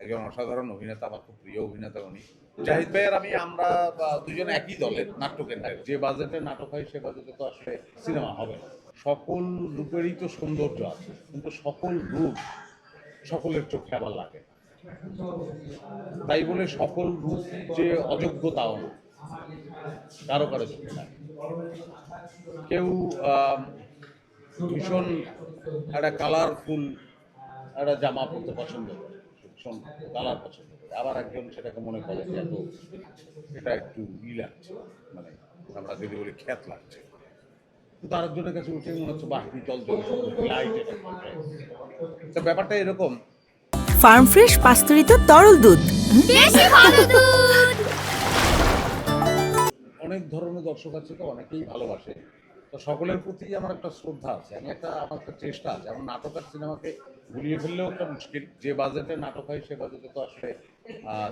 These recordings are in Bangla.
একজন অসাধারণ অভিনেতা, আমার খুব প্রিয় অভিনেতা উনি। জাহিদ ভাই আর আমরা দুজন একই দলের নাট্যকেন্দ্রের। যে বাজেটে নাটক হয় সে বাজেটে তো আসলে সিনেমা হবে না। সকল রূপেরই তো সৌন্দর্য আছে, কিন্তু সকল রূপ সকলের চোখে আবার লাগে। তাই বলে সকল রূপ যে অযোগ্য তাও না, কারো কারো চোখে লাগে। কেউ ভীষণ একটা কালারফুল একটা জামা পরতে পছন্দ করে, ভীষণ কালার পছন্দ করে, আবার একজন সেটাকে মনে করে যে এটা একটু লাগছে, মানে আমরা যদি বলি খ্যাত লাগছে। কিন্তু আরেকজনের কাছে উঠে মনে হচ্ছে বাহিনী জল লাইট, এটা ব্যাপারটা এরকম। ফার্ম ফ্রেশ পাস্তুরিত তরল দুধ, বেশি ভালো দুধ। অনেক ধরনের দর্শক আছে, তো অনেকেই ভালোবাসে, তো সকলের প্রতি আমার একটা শ্রদ্ধা আছে, আমার একটা চেষ্টা আছে। আমার নাটক আর সিনেমাকে গুলিয়ে ফেললেও একটা মুশকিল। যে বাজেটে নাটক হয় সে বাজেটে তো আসলে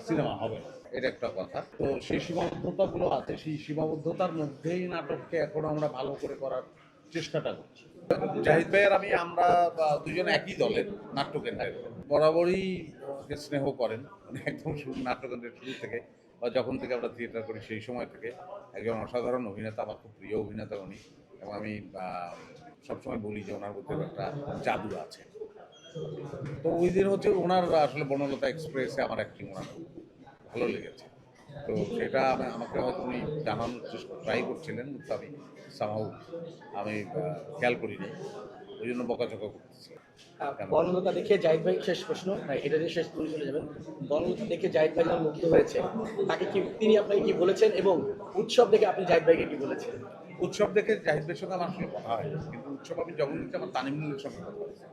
সিনেমা হবে না, এটা একটা কথা। তো সেই সীমাবদ্ধতাগুলো আছে, সেই সীমাবদ্ধতার মধ্যেই নাটককে এখন আমরা ভালো করে করার চেষ্টাটা করছি। জাহিদ ভাই আর আমরা দুজন একই দলের নাট্যকেন্দ্রের, বরাবরই ওকে স্নেহ করেন, মানে একদম নাট্যকেন্দ্রের শুরু থেকে বা যখন থেকে আমরা থিয়েটার করি সেই সময় থেকে। একজন অসাধারণ অভিনেতা, আমার খুব প্রিয় অভিনেতা উনি, এবং আমি সবসময় বলি যে ওনার মধ্যে একটা জাদু আছে। তো ওই দিন হচ্ছে ওনার আসলে বনলতা এক্সপ্রেসে আমার অ্যাক্টিং ওনার খুব ভালো লেগেছে। তো সেটা আমাকে হয়তো উনি জানানোর চেষ্টা ট্রাই করছিলেন, কিন্তু আমি খেয়াল করিনি, ওই জন্য বকাঝকা করতেছি। বনলতা দেখে জাহিদ ভাই, শেষ প্রশ্ন, এটা দিয়ে শেষ করে চলে যাবেন। বনলতা দেখে জাহিদ ভাই যখন মুগ্ধ হয়েছে, তাকে কি তিনি আপনাকে কি বলেছেন, এবং উৎসব দেখে আপনি জাহিদ ভাইকে কি বলেছেন? উৎসব দেখে জাহিদ ভাইয়ের সঙ্গে আমার আসলে কথা হয়, কিন্তু উৎসব আমি যখন দিচ্ছি আমার তানিমুলের সঙ্গে কথা হয়েছে।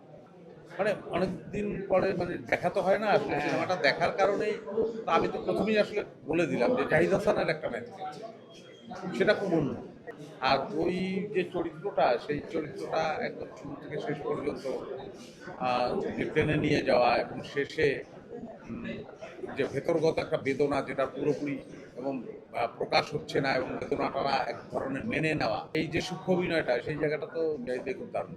মানে অনেকদিন পরে মানে দেখা তো হয় না আসলে, সিনেমাটা দেখার কারণেই তা আমি তো প্রথমেই আসলে বলে দিলাম যে জাহিদ হাসানের একটা ম্যাচ, সেটা খুব অন্য। আর ওই যে চরিত্রটা, সেই চরিত্রটা একদম শুরু থেকে শেষ পর্যন্ত টেনে নিয়ে যাওয়া, এবং শেষে যে ভেতরগত একটা বেদনা যেটা পুরোপুরি এবং প্রকাশ হচ্ছে না, এবং বেদনাটা এক ধরনের মেনে নেওয়া, এই যে সূক্ষ্ম অভিনয়টা, সেই জায়গাটা তো জাহিদ ভাই খুব দারুণ।